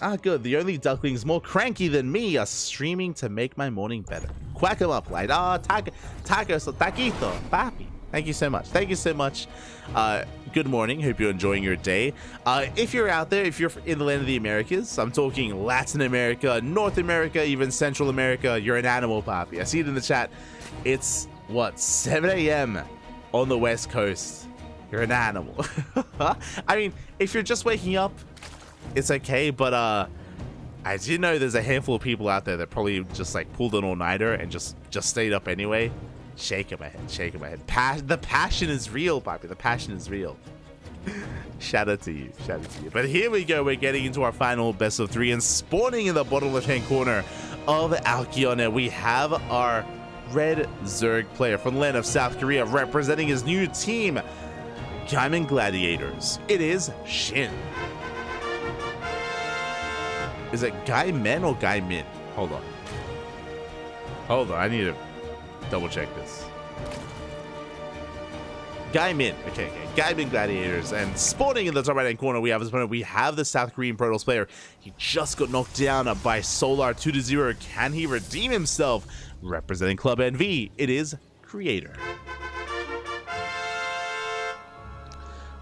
Ah, good. The only ducklings more cranky than me are streaming to make my morning better. Quack them up like, taco, so taquito, papi. Thank you so much. Thank you so much. Good morning. Hope you're enjoying your day. If you're out there, if you're in the land of the Americas, I'm talking Latin America, North America, even Central America, you're an animal, papi. I see it in the chat. It's, what, 7 a.m. on the West Coast. You're an animal. I mean, if you're just waking up, it's okay, but I do know there's a handful of people out there that probably just like pulled an all-nighter and just stayed up anyway. Shaking my head. The passion is real, Poppy. The passion is real. Shout out to you. Shout out to you. But here we go. We're getting into our final best of 3, and spawning in the bottom left-hand corner of Alkion, we have our red Zerg player from the land of South Korea representing his new team, Diamond Gladiators. It is SHIN. Is it Guy Men or Guy Min? Hold on. I need to double check this. Guy Min. Okay. Guy Min Gladiators. And spawning in the top right hand corner, we have his opponent. We have the South Korean Protoss player. He just got knocked down by Solar 2-0. Can he redeem himself? Representing Club NV, it is Creator.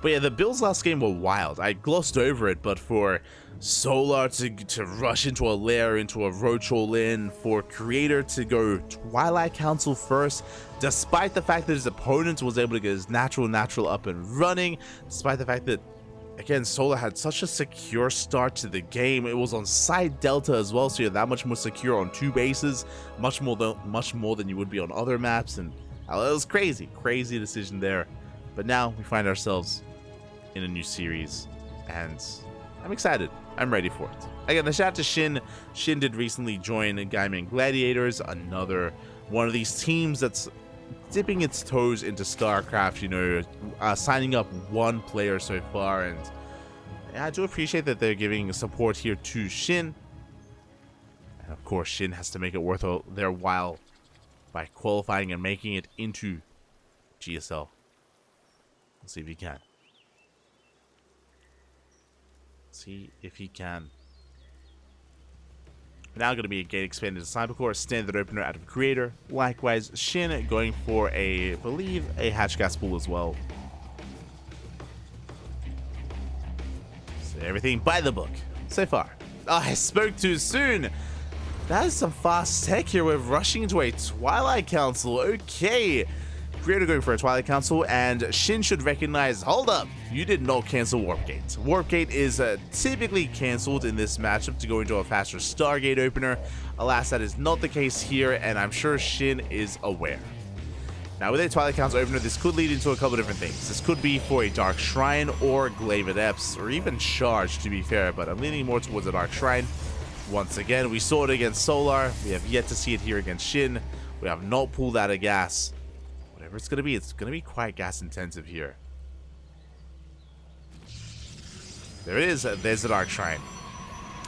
But yeah, the builds last game were wild. I glossed over it, but for Solar to rush into a lair, into a roach all-in, for Creator to go Twilight Council first, despite the fact that his opponent was able to get his natural up and running, despite the fact that, again, Solar had such a secure start to the game. It was on side Delta as well, so you're that much more secure on 2 bases, much more than you would be on other maps, and it was crazy decision there. But now we find ourselves in a new series, and I'm excited. I'm ready for it. Again, the shout out to SHIN. SHIN did recently join Gaiman Gladiators, another one of these teams that's dipping its toes into StarCraft, you know, signing up 1 player so far, and I do appreciate that they're giving support here to SHIN. And of course, SHIN has to make it worth their while by qualifying and making it into GSL. Let's see if he can. See if he can. Now going to be a gate expanded to Sniper Core, standard opener out of Creator. Likewise, SHIN going for I believe a hatch gas pool as well. So everything by the book so far. Oh, I spoke too soon. That is some fast tech here. We're rushing into a Twilight Council. Okay. Creator going for a Twilight Council, and SHIN should recognize, hold up, you did not cancel Warpgate. Warpgate is typically cancelled in this matchup to go into a faster Stargate opener. Alas, that is not the case here, and I'm sure SHIN is aware. Now, with a Twilight Council opener, this could lead into a couple different things. This could be for a Dark Shrine or Glaive Adepts, or even Charge, to be fair, but I'm leaning more towards a Dark Shrine. Once again, we saw it against Solar. We have yet to see it here against SHIN. We have not pulled out of gas. Whatever it's going to be quite gas intensive here. There it is. There's the Dark Shrine.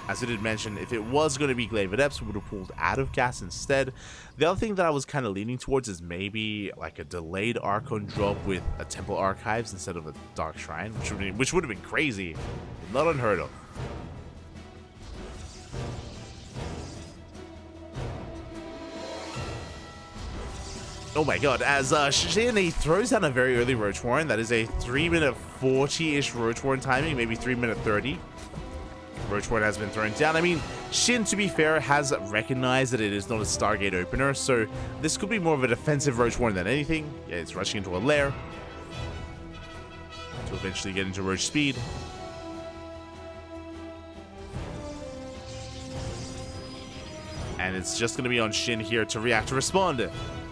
As I did mention, if it was going to be Glaive Adepts, we would have pulled out of gas instead. The other thing that I was kind of leaning towards is maybe like a delayed Archon drop with a Temple Archives instead of a Dark Shrine, which would have been crazy. Not unheard of. Oh my god, as SHIN, he throws down a very early Roach Warren. That is a 3-minute 40-ish Roach Warren timing, maybe 3-minute 30. Roach Warren has been thrown down. I mean, SHIN, to be fair, has recognized that it is not a Stargate opener, so this could be more of a defensive Roach Warren than anything. Yeah, it's rushing into a lair to eventually get into Roach speed. And it's just going to be on SHIN here to react, to respond,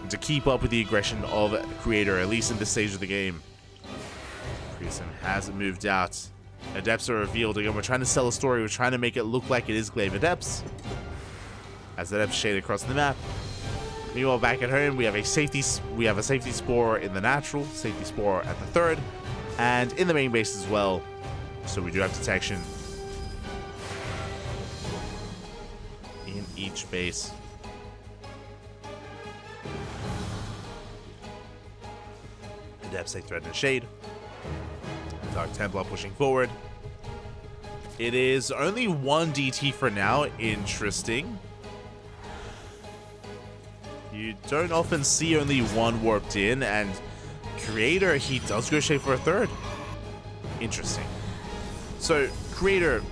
to keep up with the aggression of Creator, at least in this stage of the game. Prism hasn't moved out. Adepts are revealed. Again, we're trying to sell a story. We're trying to make it look like it is Glaive Adepts, as Adepts shade across the map. Meanwhile, back at home, we have a safety spore in the natural, safety spore at the 3rd, and in the main base as well. So we do have detection in each base. Adepts take threat and shade. Dark Templar pushing forward. It is only one DT for now. Interesting. You don't often see only one warped in, and Creator, he does go straight for a third. Interesting. So, Creator,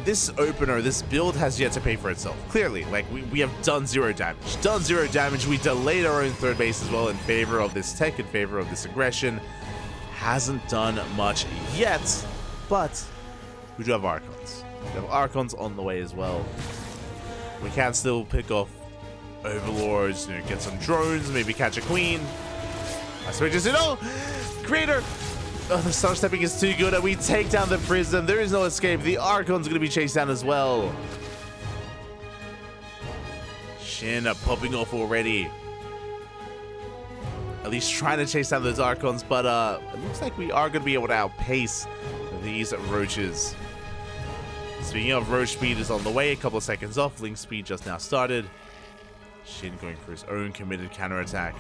this opener, this build has yet to pay for itself. Clearly, like, we have done zero damage. Done zero damage. We delayed our own third base as well in favor of this tech, in favor of this aggression. Hasn't done much yet, but we do have Archons. We have Archons on the way as well. We can still pick off Overlords, you know, get some drones, maybe catch a queen. I swear just, no! Creator! Oh, the star stepping is too good, and we take down the Prism. There is no escape. The Archon's gonna be chased down as well. Shin popping off already. At least trying to chase down those Archons, but it looks like we are gonna be able to outpace these Roaches. Speaking of, Roach speed is on the way, a couple of seconds off. Link speed just now started. Shin going for his own committed counterattack.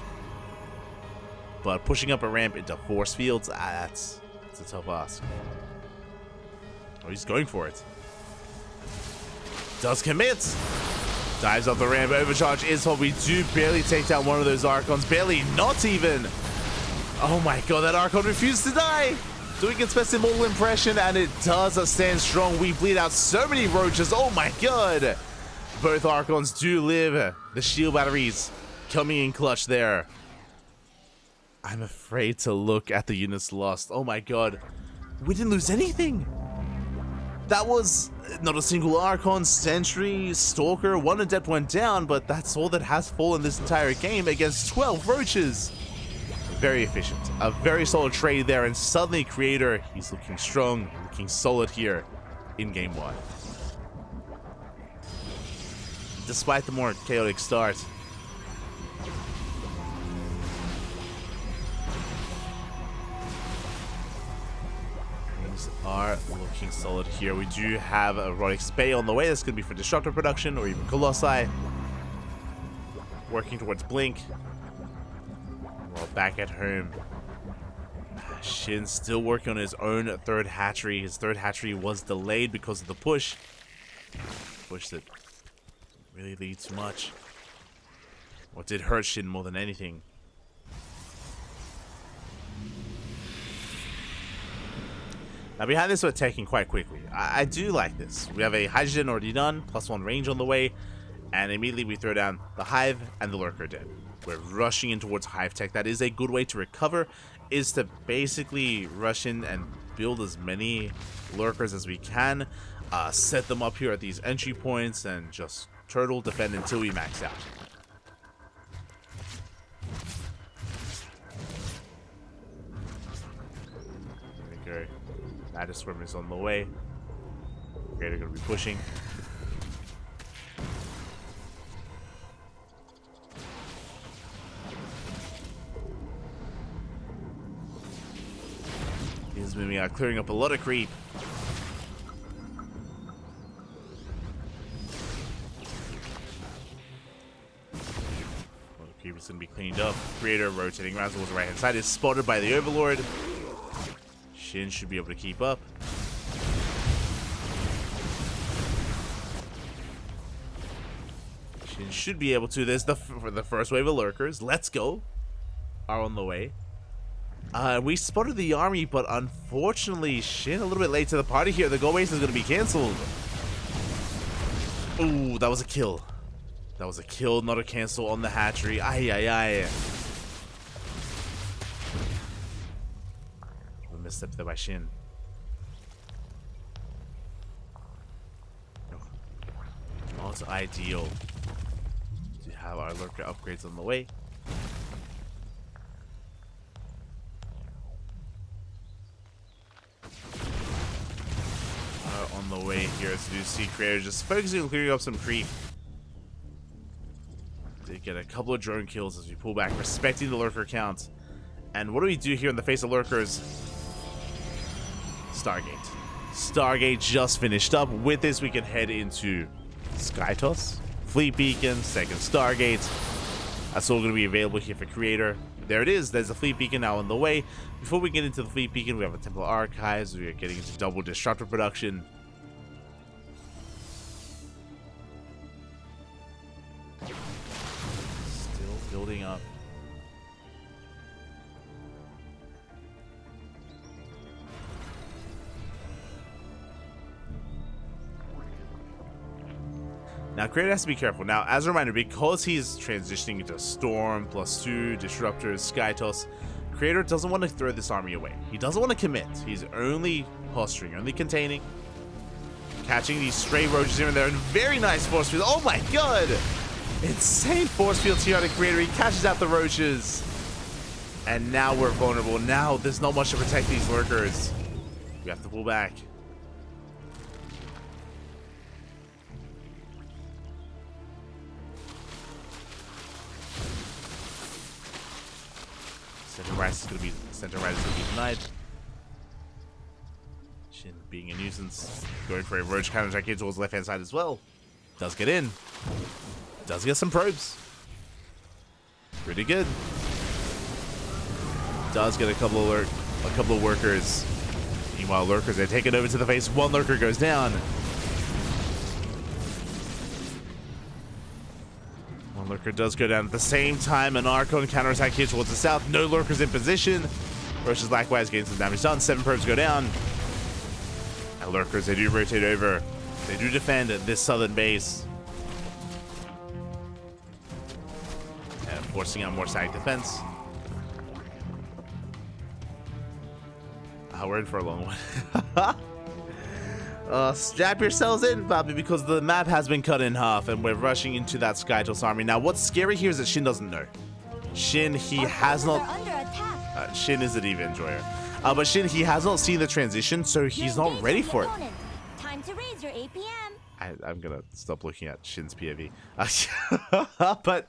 But pushing up a ramp into force fields, that's a tough ask. Oh, he's going for it. Does commit. Dives off the ramp, overcharge is what we do. Barely take down one of those Archons. Barely, not even. Oh my god, that Archon refused to die. Doing its best immortal impression, and it does stand strong. We bleed out so many Roaches. Oh my god. Both Archons do live. The shield batteries coming in clutch there. I'm afraid to look at the units lost. Oh my god. We didn't lose anything. That was not a single Archon, Sentry, Stalker. One Adept went down, but that's all that has fallen this entire game against 12 Roaches. Very efficient. A very solid trade there, and suddenly Creator, he's looking strong, looking solid here in game 1. Despite the more chaotic start. Things are looking solid here. We do have a Rodix Bay on the way. That's going to be for Disruptor production or even Colossi. Working towards Blink. Well, back at home, Shin still working on his own third hatchery. His third hatchery was delayed because of the push. Push that really leads to much. What did hurt Shin more than anything? Now behind this, we're taking quite quickly. I do like this. We have a Hydrogen already done, +1 range on the way, and immediately we throw down the Hive and the Lurker dead. We're rushing in towards Hive Tech. That is a good way to recover, is to basically rush in and build as many Lurkers as we can, set them up here at these entry points, and just turtle defend until we max out. There we go. Matter Swimmer is on the way. Okay, they're going to be pushing. He's moving out, clearing up a lot of creep. Creep is going to be cleaned up. Creator rotating around towards the right hand side is spotted by the Overlord. Shin should be able to keep up. Shin should be able to. There's the first wave of Lurkers. Let's go. Are on the way. We spotted the army, but unfortunately, Shin a little bit late to the party here. The goal base is going to be cancelled. Ooh, that was a kill. That was a kill, not a cancel on the hatchery. Ay, ay, ay. A misstep there by Shin. Not ideal to have our Lurker upgrades on the way. On the way here, as you see, Creator just focusing on clearing up some creep. Did get a couple of drone kills as we pull back, respecting the Lurker count. And what do we do here in the face of Lurkers? Stargate. Stargate just finished up. With this, we can head into Skytoss, Fleet Beacon, second Stargate. That's all going to be available here for Creator. there it is. There's a fleet beacon now on the way. Before we get into the fleet beacon, we have a Temple Archives. We are getting into double disruptor production. Still building up. Now, Creator has to be careful. Now, as a reminder, because he's transitioning into Storm, +2, Disruptors, Skytoss, Creator doesn't want to throw this army away. He doesn't want to commit. He's only posturing, only containing, catching these stray roaches here and there, and very nice force field. Oh my god! Insane force fields here on the Creator. He catches out the roaches. And now we're vulnerable. Now there's not much to protect these lurkers. We have to pull back. Center right is gonna be denied. Shin being a nuisance. Going for a roach counterattack here towards the left hand side as well. Does get in. Does get some probes. Pretty good. Does get a couple of workers. Meanwhile, lurkers, they take it over to the face. One lurker goes down. One lurker does go down at the same time. An Archon counterattack here towards the south. No lurkers in position. Roaches likewise getting some damage done. 7 probes go down. And lurkers, they do rotate over. They do defend this southern base. And forcing out more static defense. We're in for a long one. Strap yourselves in, Bobby, because the map has been cut in half and we're rushing into that Skytoss army. Now, what's scary here is that Shin doesn't know. Shin, he has not... Shin is a Diva Enjoyer. But Shin, he has not seen the transition, so he's not ready for it. Time to raise your APM. I'm gonna stop looking at Shin's POV. But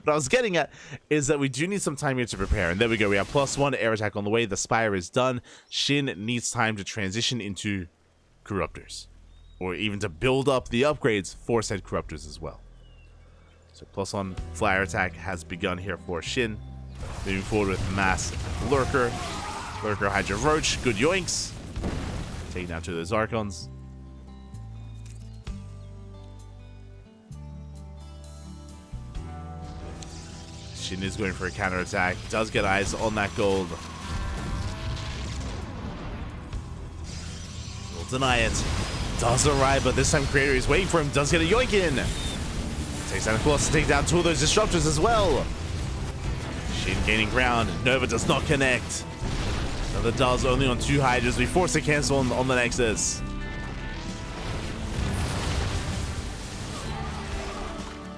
what I was getting at is that we do need some time here to prepare. And there we go. We have +1 air attack on the way. The Spire is done. Shin needs time to transition into Corruptors. Or even to build up the upgrades for said Corruptors as well. So +1 flyer attack has begun here for Shin. Moving forward with Mass Lurker. Lurker Hydra Roach. Good yoinks. Taking down 2 of those Archons. Shin is going for a counterattack. Does get eyes on that gold. Will deny it. Does arrive, but this time Creator is waiting for him. Does get a yoink in. Takes down a Colossus to take down 2 of those Disruptors as well. Shin gaining ground. Nova does not connect. Another does only on 2 Hydras. We force a cancel on the Nexus.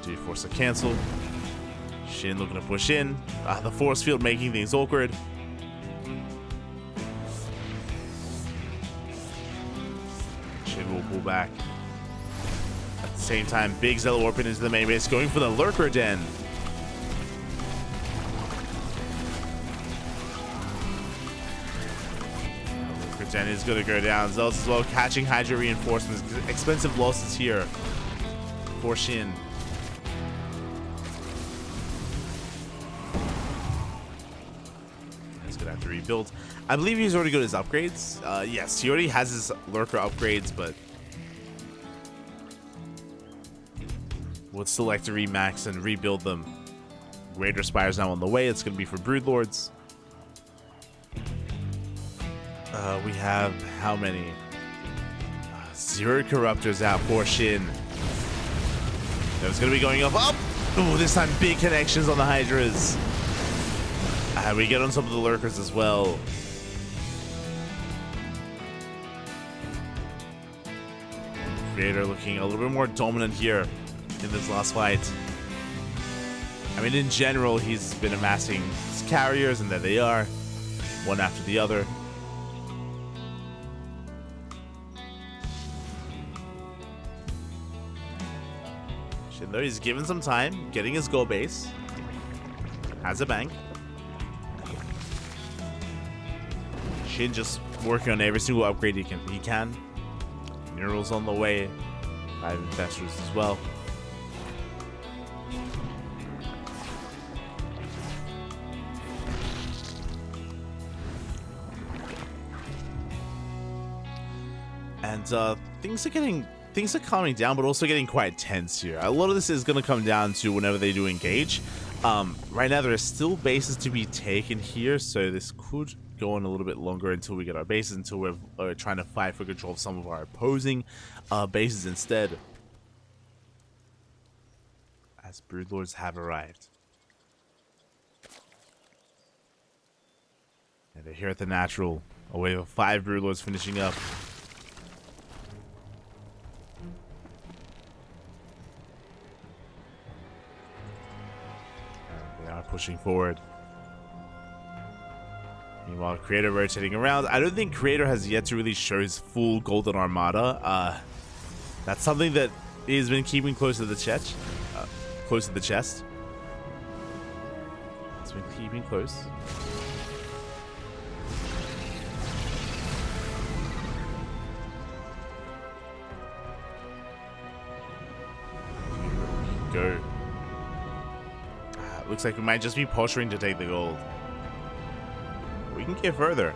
Do force a cancel. Shin looking to push in. The force field making things awkward. Shin will pull back. At the same time, big Zealot Warping into the main base, going for the Lurker Den. Lurker Den is going to go down. Zealots as well, catching Hydra reinforcements. Expensive losses here for Shin. Have to rebuild. I believe he's already got his upgrades. Yes, he already has his lurker upgrades, but would still like to remax and rebuild them. Raider Spire's now on the way. It's going to be for Broodlords. We have how many? 0 Corruptors out for Shin. It's going to be going up. Oh, this time big connections on the Hydras. We get on some of the lurkers as well. Creator looking a little bit more dominant here in this last fight. I mean, in general, he's been amassing his carriers, and there they are, one after the other. Shin, though, he's given some time, getting his gold base. Has a bank. Shin just working on every single upgrade he can. Minerals on the way. 5 investors as well. And things are calming down, but also getting quite tense here. A lot of this is going to come down to whenever they do engage. Right now there are still bases to be taken here, so this could go on a little bit longer until we get our bases, until we're trying to fight for control of some of our opposing bases instead. As Broodlords have arrived. And they're here at the natural. A wave of 5 Broodlords finishing up. And they are pushing forward. Meanwhile, Creator rotating around. I don't think Creator has yet to really show his full Golden Armada. That's something that he's been keeping close to the chest. It's been keeping close. Go. Looks like we might just be posturing to take the gold. We can get further.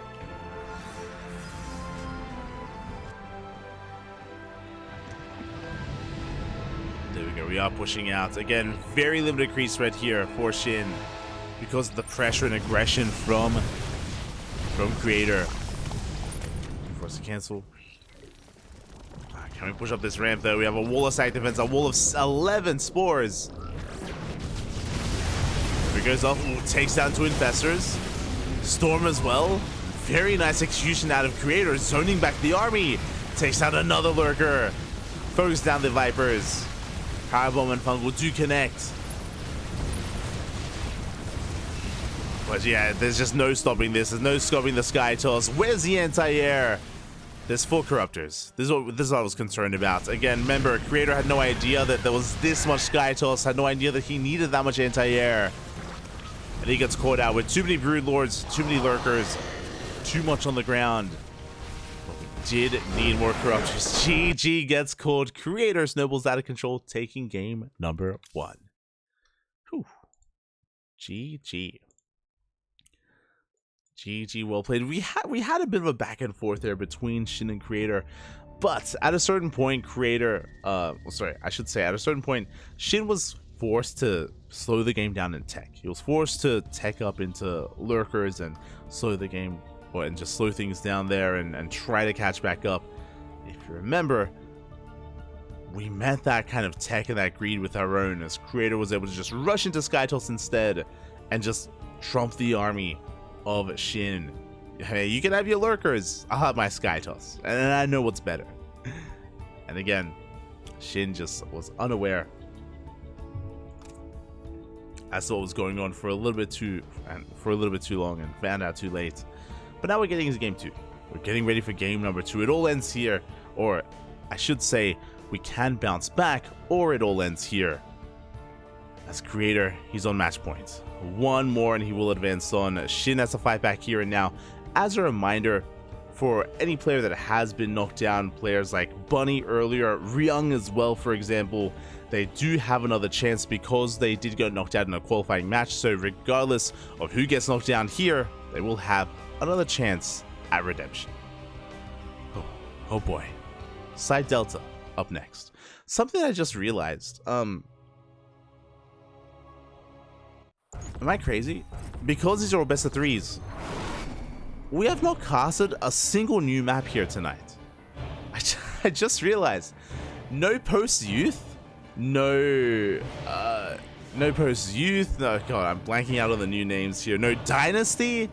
There we go. We are pushing out. Again, very limited crease spread here for SHIN because of the pressure and aggression from Creator. Force to cancel. Can we push up this ramp though? We have a wall of side defense, a wall of 11 spores. There he goes off. Ooh, takes down 2 infestors. Storm as well. Very nice execution out of Creator, zoning back the army. Takes out another lurker. Focuses down the Vipers. Powerbomb and Fungal do connect. But yeah, there's just no stopping this. There's no stopping the Sky Toss. Where's the anti-air? There's 4 Corruptors. This is what I was concerned about. Again, remember, Creator had no idea that there was this much Sky Toss, had no idea that he needed that much anti-air. And he gets caught out with too many Broodlords, too many Lurkers, too much on the ground. But we did need more Corruptors. GG gets caught. Creator snowballs out of control, taking game number 1. Whew. GG. GG, well played. We had a bit of a back and forth there between SHIN and Creator, but at a certain point, at a certain point, SHIN was forced to slow the game down in tech. He was forced to tech up into lurkers and slow the game, and just slow things down there and try to catch back up. If you remember, we met that kind of tech and that greed with our own, as Creator was able to just rush into Skytoss instead and just trump the army of SHIN. Hey, you can have your lurkers, I'll have my Skytoss, and I know what's better. And again, SHIN just was unaware as to what was going on for a little bit too long and found out too late. But now we're getting into game 2. We're getting ready for game number 2. It all ends here, or I should say we can bounce back, or it all ends here. As Creator, he's on match point. 1 more and he will advance on. SHIN has to fight back here and now. As a reminder, for any player that has been knocked down, players like Bunny earlier, Ryung as well, for example, they do have another chance because they did get knocked out in a qualifying match. So regardless of who gets knocked down here, they will have another chance at redemption. Oh boy. Side Delta up next. Something I just realized. Am I crazy? Because these are all best of 3s, we have not casted a single new map here tonight. I just realized. No post-youth. No post-youth. No, God, I'm blanking out on the new names here. No Dynasty.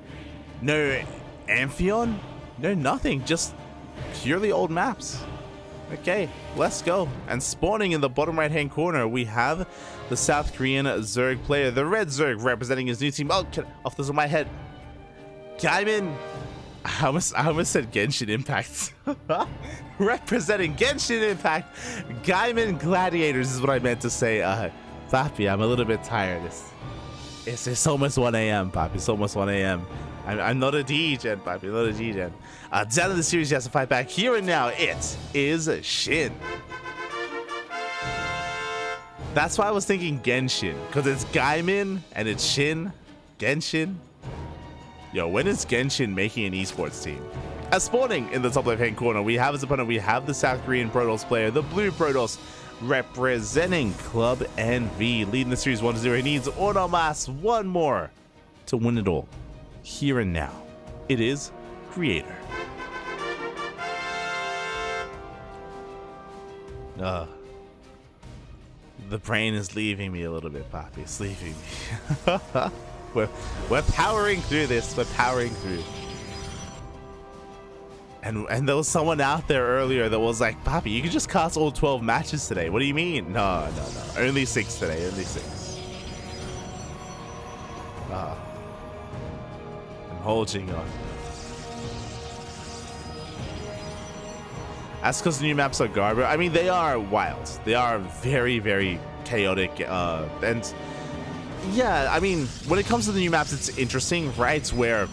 No Amphion. No nothing. Just purely old maps. Okay, let's go. And spawning in the bottom right-hand corner, we have the South Korean Zerg player, the Red Zerg, representing his new team. Oh, off the top of my head. Gaimin. I almost said Genshin Impact. Representing Genshin Impact, Gaimin Gladiators is what I meant to say. Papi, I'm a little bit tired. It's almost 1 a.m., Papi. It's almost 1 a.m. I'm not a D-Gen, Papi. I'm not a D-Gen. Down in the series, he has to fight back here and now. It is SHIN. That's why I was thinking Genshin, because it's Gaimin and it's SHIN. Genshin. Yo, when is Genshin making an esports team? As spawning in the top left-hand corner, we have as opponent, we have the South Korean Protoss player, the Blue Protoss, representing Club NV, leading the series 1-0. He needs Ornomas one more to win it all. Here and now, it is Creator. The brain is leaving me a little bit, Poppy. It's leaving me. we're powering through this. We're powering through. And there was someone out there earlier that was like, Poppy, you can just cast all 12 matches today. What do you mean? No. Only 6 today. Only 6. I'm holding on. That's because the new maps are garbage. I mean, they are wild. They are very, very chaotic. And yeah, I mean, when it comes to the new maps, it's interesting, right? Where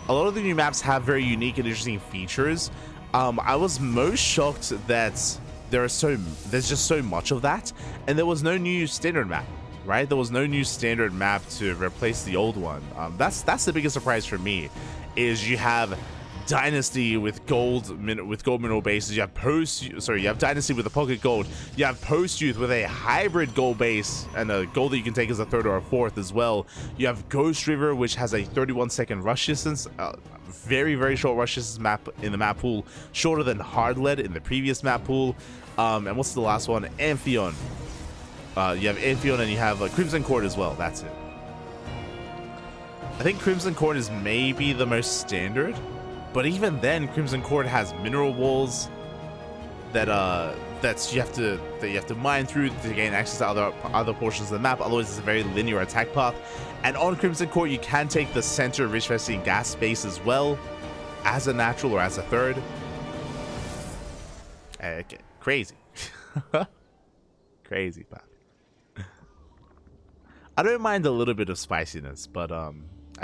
a lot of the new maps have very unique and interesting features. I was most shocked that there's just so much of that, and there was no new standard map, right? There was no new standard map to replace the old one. That's the biggest surprise for me, is you have Dynasty with gold mineral bases. You have Dynasty with a pocket gold. You have Post Youth with a hybrid gold base and a gold that you can take as a 3rd or a 4th as well. You have Ghost River, which has a 31-second rush distance. Very, very short rush distance map in the map pool, shorter than Hard Lead in the previous map pool. And what's the last one? Amphion. You have Amphion and you have Crimson Court as well. That's it. I think Crimson Court is maybe the most standard. But even then, Crimson Court has mineral walls that you have to mine through to gain access to other portions of the map. Otherwise, it's a very linear attack path. And on Crimson Court, you can take the center Rich Vesting gas space as well, as a natural or as a 3rd. Okay, crazy, crazy path. I don't mind a little bit of spiciness, but I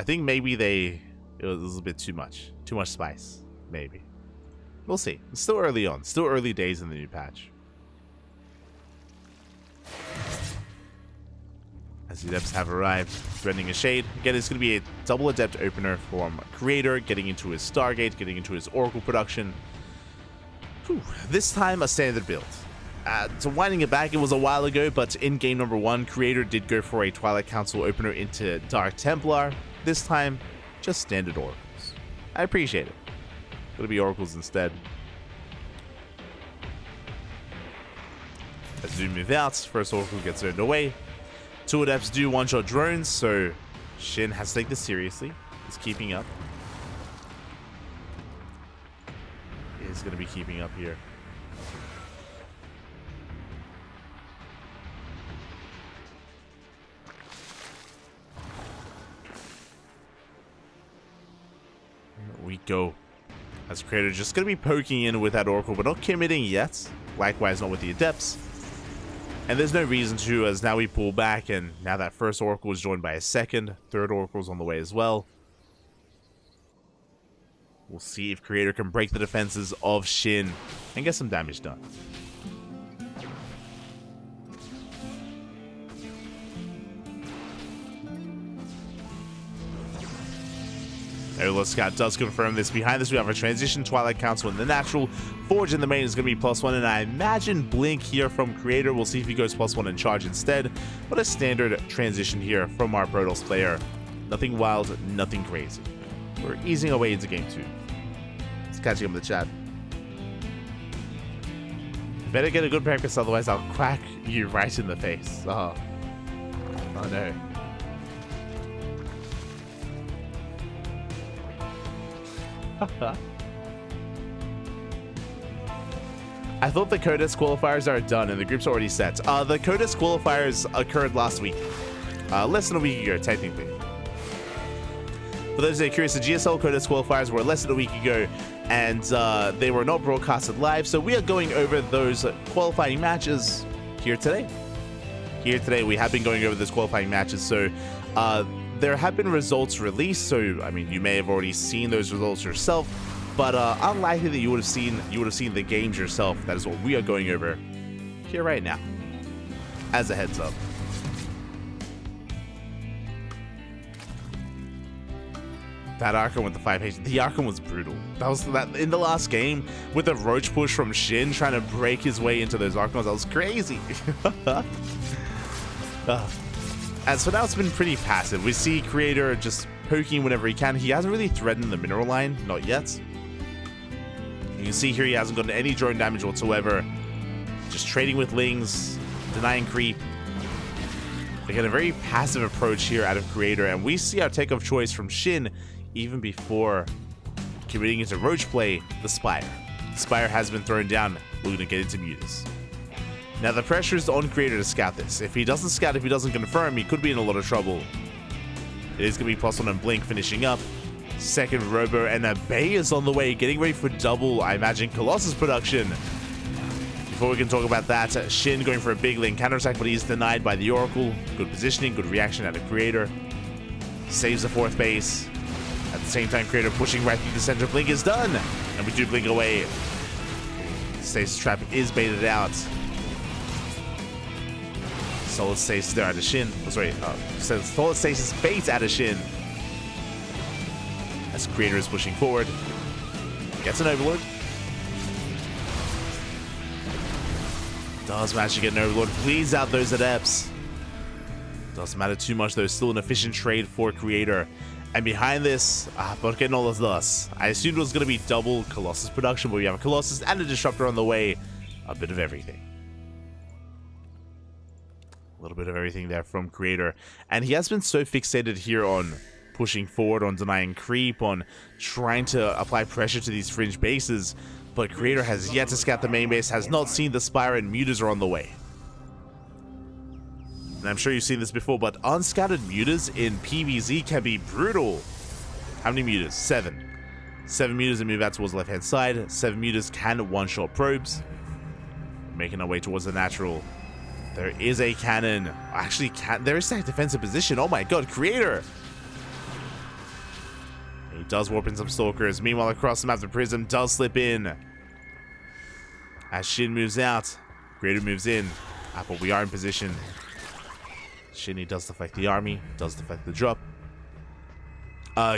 think maybe it was a bit too much spice, maybe. We'll see. It's still early on, still early days in the new patch. As the Adepts have arrived, threatening a shade. Again, it's going to be a double Adept opener from Creator, getting into his Stargate, getting into his Oracle production. Whew. This time, a standard build. So winding it back, it was a while ago, but in game number 1, Creator did go for a Twilight Council opener into Dark Templar. This time, just standard Oracles. I appreciate it. Gonna be Oracles instead. As we move out, first Oracle gets turned away. 2 Adepts do one-shot drones, so SHIN has to take this seriously. He's keeping up. He's gonna be keeping up here. We go. As Creator just going to be poking in with that Oracle, but not committing yet. Likewise, not with the Adepts. And there's no reason to, as now we pull back, and now that first Oracle is joined by a second. 3rd Oracle's on the way as well. We'll see if Creator can break the defenses of SHIN and get some damage done. Aerial Scout does confirm this. Behind this, we have a Transition, Twilight Council, and the Natural. Forge in the main is going to be +1, and I imagine Blink here from Creator. We'll see if he goes +1 and Charge instead. But a standard Transition here from our Protoss player. Nothing wild, nothing crazy. We're easing our way into game 2. It's catching up in the chat. Better get a good practice, otherwise I'll crack you right in the face. Oh no. I thought the Codex qualifiers are done and the group's already set. The Codex qualifiers occurred last week. Less than a week ago, technically. For those that are curious, the GSL Codex qualifiers were less than a week ago, and they were not broadcasted live, so we are going over those qualifying matches here today. Here today, we have been going over those qualifying matches, so there have been results released, so I mean, you may have already seen those results yourself, but unlikely that you would have seen the games yourself. That is what we are going over here right now, as a heads up. That Archon with the 5 HP, the Archon was brutal. That was that in the last game with the roach push from Shin trying to break his way into those Archons. That was crazy. As for now, it's been pretty passive. We see Creator just poking whenever he can. He hasn't really threatened the mineral line, not yet. You can see here he hasn't gotten any drone damage whatsoever. Just trading with Lings, denying creep. Again, a very passive approach here out of Creator, and we see our take of choice from Shin even before committing into roach play, the Spire. Spire has been thrown down. We're going to get into Mutas. Now, the pressure is on Creator to scout this. If he doesn't scout, if he doesn't confirm, he could be in a lot of trouble. It is going to be +1 and Blink finishing up. Second Robo, and a Bay is on the way, getting ready for double, I imagine, Colossus production. Before we can talk about that, Shin going for a big link counterattack, but he's denied by the Oracle. Good positioning, good reaction out of Creator. Saves the 4th base. At the same time, Creator pushing right through the center. Blink is done, and we do blink away. Stasis trap is baited out. Solid stasis there out of Shin. Oh, sorry, solid stasis bait out of Shin. As Creator is pushing forward. Gets an Overlord. Does manage to get an Overlord. Bleeds out those Adepts. Doesn't matter too much though. Still an efficient trade for Creator. And behind this, ¿por qué no los dos? I assumed it was going to be double Colossus production, but we have a Colossus and a Disruptor on the way. A bit of everything. A little bit of everything there from Creator. And he has been so fixated here on pushing forward, on denying creep, on trying to apply pressure to these fringe bases. But Creator has yet to scout the main base, has not seen the Spire, and Mutas are on the way. And I'm sure you've seen this before, but unscouted Mutas in PvZ can be brutal. How many Mutas? 7. 7 Mutas and move out towards the left-hand side. 7 Mutas can one-shot probes. Making our way towards the natural. There is a cannon. Actually, there is that defensive position. Oh my god, Creator! He does warp in some Stalkers. Meanwhile, across the map, the Prism does slip in. As Shin moves out, Creator moves in. But we are in position. Shin does deflect the army, does deflect the drop.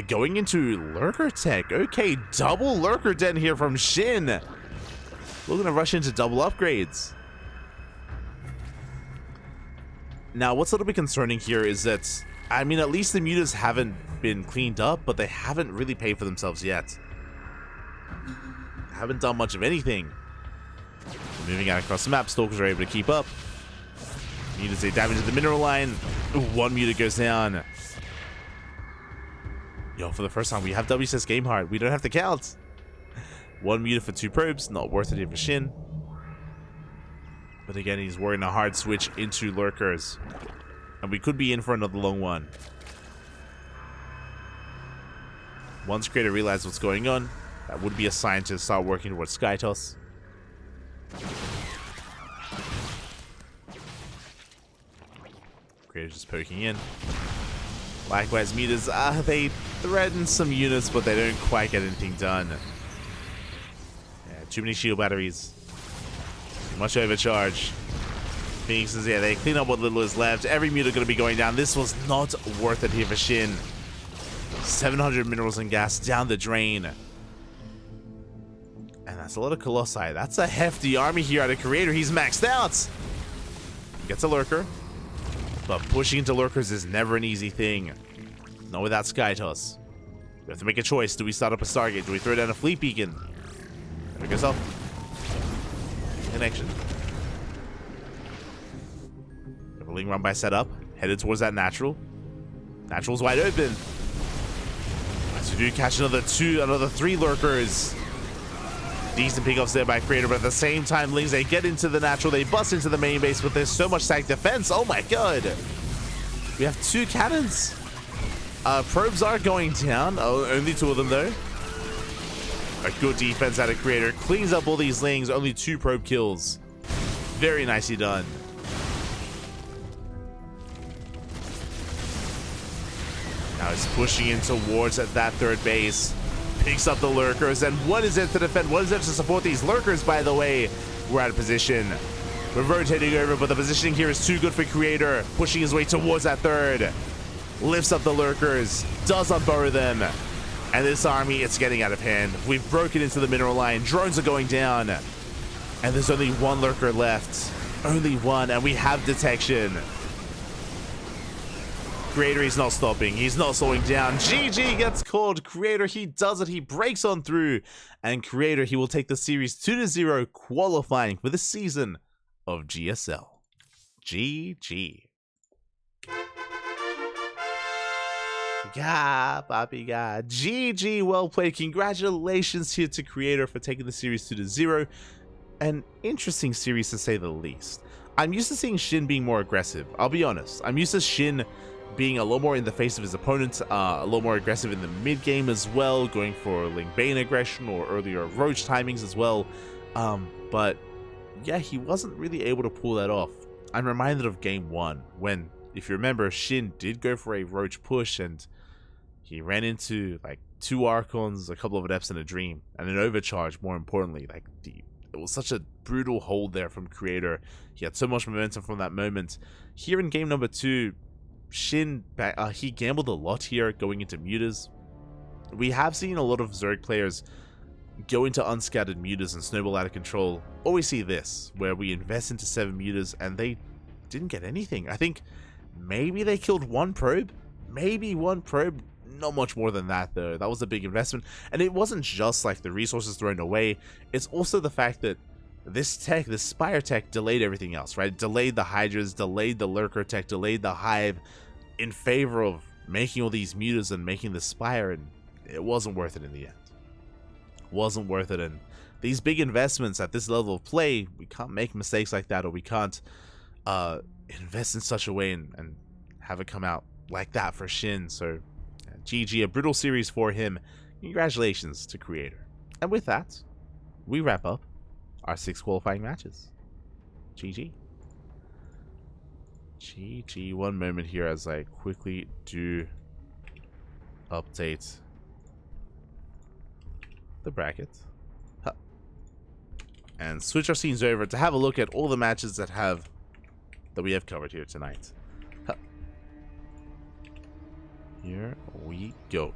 Going into Lurker Tech. Okay, double Lurker Den here from Shin. We're going to rush into double upgrades. Now, what's a little bit concerning here is that, I mean, at least the Mutas haven't been cleaned up, but they haven't really paid for themselves yet. Haven't done much of anything. Moving out across the map, Stalkers are able to keep up. Mutas say damage to the mineral line. One Muta goes down. Yo, for the first time, we have WCS Game Hard. We don't have to count. 1 Muta for 2 probes. Not worth it here for Shin. But again, he's working a hard switch into Lurkers. And we could be in for another long one. Once Creator realizes what's going on, that would be a sign to start working towards Sky Toss. Creator just poking in. Likewise, Mutas, they threaten some units, but they don't quite get anything done. Yeah, too many shield batteries. Too much overcharge. Phoenixes, yeah, they clean up what little is left. Every Muta going to be going down. This was not worth it here for Shin. 700 minerals and gas down the drain. And that's a lot of Colossi. That's a hefty army here out of Creator. He's maxed out. Gets a Lurker. But pushing into Lurkers is never an easy thing. Not without Sky Toss. We have to make a choice. Do we start up a Stargate? Do we throw down a Fleet Beacon? There goes up. Connection. Ling run by setup. Headed towards that natural. Natural's wide open. As we do catch another 3 Lurkers. Decent pickoffs there by Creator, but at the same time, Lings, they get into the natural, they bust into the main base, but there's so much stack defense. Oh my god. We have 2 cannons. Probes are going down. Oh, only 2 of them though. A good defense out of Creator. Cleans up all these Lings. Only 2 probe kills. Very nicely done. Now he's pushing in towards that 3rd base. Picks up the Lurkers, and what is it to defend? What is it to support these Lurkers, by the way? We're out of position. We're rotating over, but the positioning here is too good for Creator. Pushing his way towards that 3rd. Lifts up the Lurkers. Does unburrow them. And this army, it's getting out of hand. We've broken into the mineral line. Drones are going down. And there's only one lurker left. Only one, and we have detection. Creator, he's not stopping. He's not slowing down. GG gets called. Creator, he does it. He breaks on through. And Creator, he will take the series 2-0, qualifying for the season of GSL. GG. Yeah, Papi, yeah. GG, well played. Congratulations here to Creator for taking the series 2-0. An interesting series to say the least. I'm used to seeing SHIN being more aggressive. I'll be honest. I'm used to SHIN being a lot more in the face of his opponents, a lot more aggressive in the mid game as well, going for Ling Bane aggression or earlier Roach timings as well. But yeah, he wasn't really able to pull that off. I'm reminded of game 1 when, if you remember, SHIN did go for a Roach push and he ran into like 2 Archons, a couple of Adepts and a Dream, and an Overcharge, more importantly. Like, it was such a brutal hold there from Creator. He had so much momentum from that moment. Here in game number 2, SHIN, he gambled a lot here going into Mutas. We have seen a lot of Zerg players go into unscattered Mutas and snowball out of control. Always see this, where we invest into 7 Mutas and they didn't get anything. I think maybe they killed 1 probe. Maybe 1 probe. Not much more than that though. That was a big investment. And it wasn't just like the resources thrown away. It's also the fact that this tech, this Spire tech, delayed everything else, right? Delayed the Hydras, delayed the Lurker tech, delayed the Hive in favor of making all these Mutas and making the Spire, and it wasn't worth it in the end. Wasn't worth it. And these big investments at this level of play, we can't make mistakes like that, or we can't invest in such a way and have it come out like that for SHIN. So GG, a brutal series for him. Congratulations to Creator. And with that, we wrap up our 6 qualifying matches. GG. GG. One moment here as I quickly do update the bracket. And switch our scenes over to have a look at all the matches that we have covered here tonight. Here we go.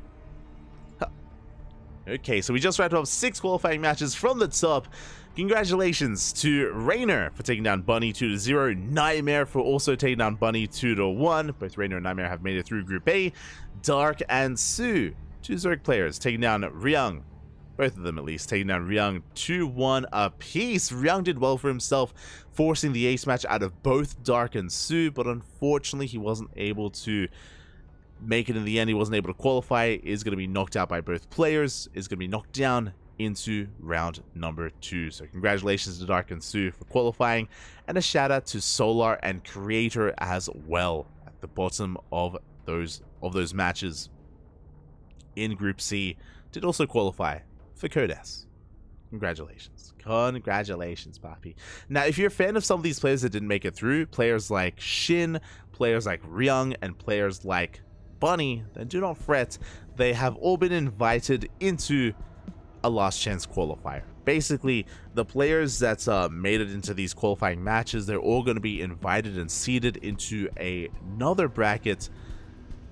Okay, so we just wrapped up 6 qualifying matches from the top. Congratulations to Rainer for taking down Bunny 2-0. Nightmare for also taking down Bunny 2-1. Both Rainer and Nightmare have made it through Group A. Dark and Sue, 2 Zerg players, taking down Ryung. Both of them at least, taking down Ryung 2-1 apiece. Ryung did well for himself, forcing the ace match out of both Dark and Sue, but unfortunately he wasn't able to make it in the end. He wasn't able to qualify. Is going to be knocked out by both players. Is going to be knocked down into round number 2. So congratulations to Dark and Sue for qualifying, and a shout out to Solar and Creator as well at the bottom of those matches in Group C. Did also qualify for Code S. Congratulations. Congratulations, Papi. Now, if you're a fan of some of these players that didn't make it through, players like SHIN, players like Ryung, and players like Bunny, then do not fret. They have all been invited into a last chance qualifier. Basically, the players that made it into these qualifying matches, they're all going to be invited and seeded into another bracket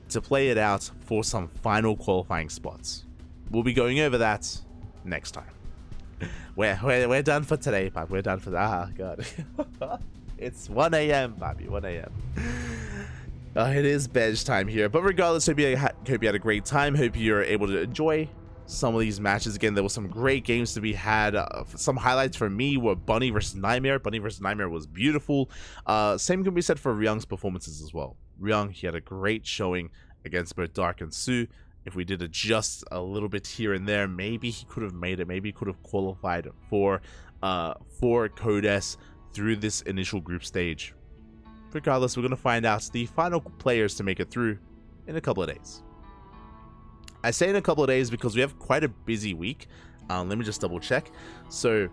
to play it out for some final qualifying spots. We'll be going over that next time. We're done for today, Papi. We're done for that. Ah, God. It's 1 a.m, Papi. 1 a.m. It is bench time here, but regardless, hope you had a great time. Hope you're able to enjoy some of these matches. Again, there were some great games to be had. Some highlights for me were Bunny versus Nightmare. Bunny versus Nightmare was beautiful. Same can be said for Ryung's performances as well. Ryung, he had a great showing against both Dark and Sue. If we did adjust a little bit here and there, maybe he could have made it. Maybe he could have qualified for Code S through this initial group stage. Regardless, we're going to find out the final players to make it through in a couple of days. I say in a couple of days because we have quite a busy week. Let me just double check. So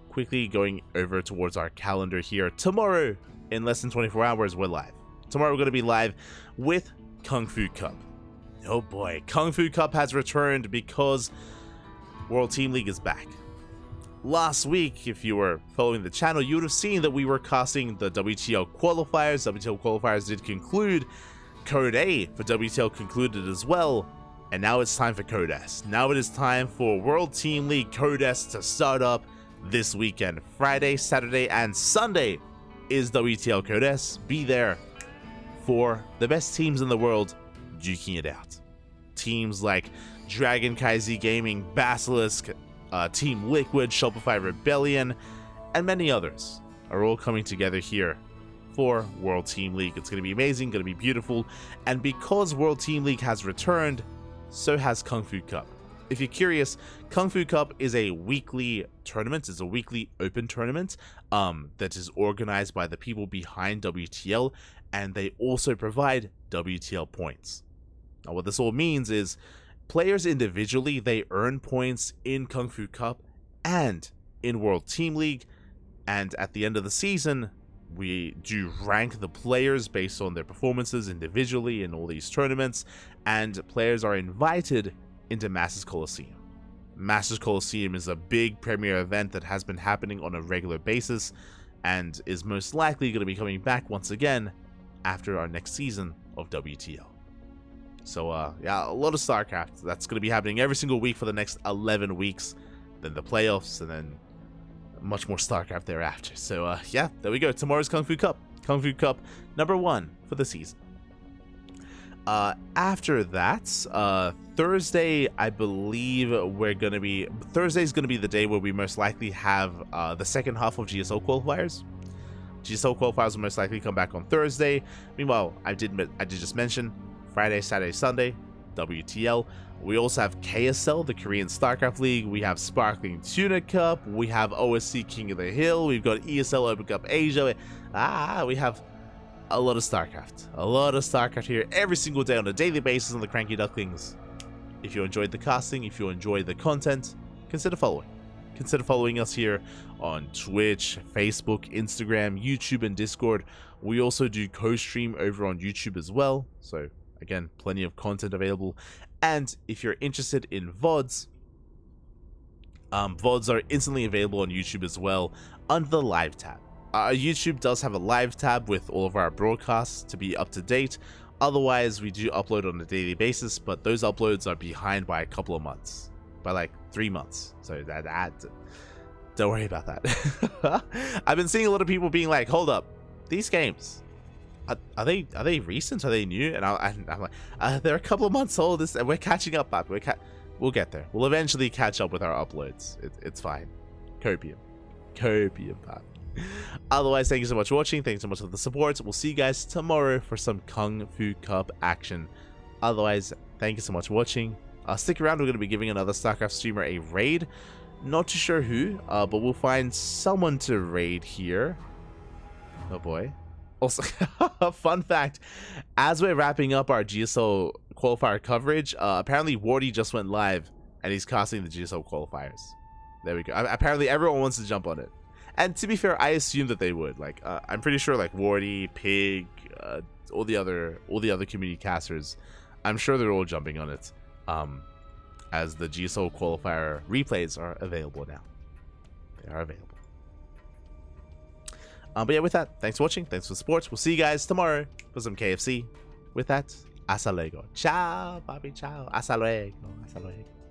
quickly going over towards our calendar here. Tomorrow, in less than 24 hours, we're live. Tomorrow we're going to be live with Kung Fu Cup. Oh boy, Kung Fu Cup has returned because World Team League is back. Last week, if you were following the channel, you would have seen that we were casting the WTL qualifiers. WTL qualifiers did conclude. Code A for WTL concluded as well. And now it's time for Codes. Now it is time for World Team League Codes to start up this weekend. Friday, Saturday, and Sunday is WTL Codes. Be there for the best teams in the world duking it out. Teams like Dragon Kaizi Gaming, Basilisk, Team Liquid, Shopify Rebellion, and many others are all coming together here for World Team League. It's going to be amazing, going to be beautiful, and because World Team League has returned, so has Kung Fu Cup. If you're curious, Kung Fu Cup is a weekly tournament. It's a weekly open tournament that is organized by the people behind WTL, and they also provide WTL points. Now, what this all means is players individually, they earn points in Kung Fu Cup and in World Team League, and at the end of the season, we do rank the players based on their performances individually in all these tournaments, and players are invited into Masters Coliseum. Masters Coliseum is a big premier event that has been happening on a regular basis and is most likely going to be coming back once again after our next season of WTL. So yeah, a lot of StarCraft. That's going to be happening every single week for the next 11 weeks, then the playoffs, and then much more StarCraft thereafter. So yeah, there we go. Tomorrow's Kung Fu Cup. Kung Fu Cup #1 for the season. After that, Thursday, I believe Thursday's gonna be the day where we most likely have the second half of GSL qualifiers. GSL qualifiers will most likely come back on Thursday. Meanwhile, I did just mention Friday, Saturday, Sunday, WTL. We also have KSL, the Korean StarCraft League. We have Sparkling Tuna Cup. We have OSC King of the Hill. We've got ESL Open Cup Asia. We have a lot of StarCraft. A lot of StarCraft here every single day on a daily basis on the CranKy Ducklings. If you enjoyed the casting, if you enjoyed the content, consider following. Consider following us here on Twitch, Facebook, Instagram, YouTube, and Discord. We also do co-stream over on YouTube as well. So again, plenty of content available. And if you're interested in VODs, VODs are instantly available on YouTube as well under the live tab. YouTube does have a live tab with all of our broadcasts to be up to date. Otherwise, we do upload on a daily basis, but those uploads are behind by a couple of months, by like 3 months. So don't worry about that. I've been seeing a lot of people being like, "Hold up, these games, are they recent? Are they new?" And I'm like, "They're a couple of months old. We're catching up, Bob. We'll get there. We'll eventually catch up with our uploads. It's fine. Copium, Bob." Otherwise, thank you so much for watching. Thanks so much for the support. We'll see you guys tomorrow for some Kung Fu Cup action. Otherwise, thank you so much for watching. Stick around. We're going to be giving another StarCraft streamer a raid. Not too sure who, but we'll find someone to raid here. Oh boy. Also, fun fact, as we're wrapping up our GSL qualifier coverage, apparently Wardy just went live and he's casting the GSL qualifiers. There we go. Apparently everyone wants to jump on it. And to be fair, I assume that they would. Like, I'm pretty sure like Wardy, Pig, all the other community casters, I'm sure they're all jumping on it. As the GSL qualifier replays are available now. They are available. But yeah, with that, thanks for watching. Thanks for the support. We'll see you guys tomorrow for some KFC. With that, hasta luego. Ciao, papi, ciao. Hasta luego. Hasta luego.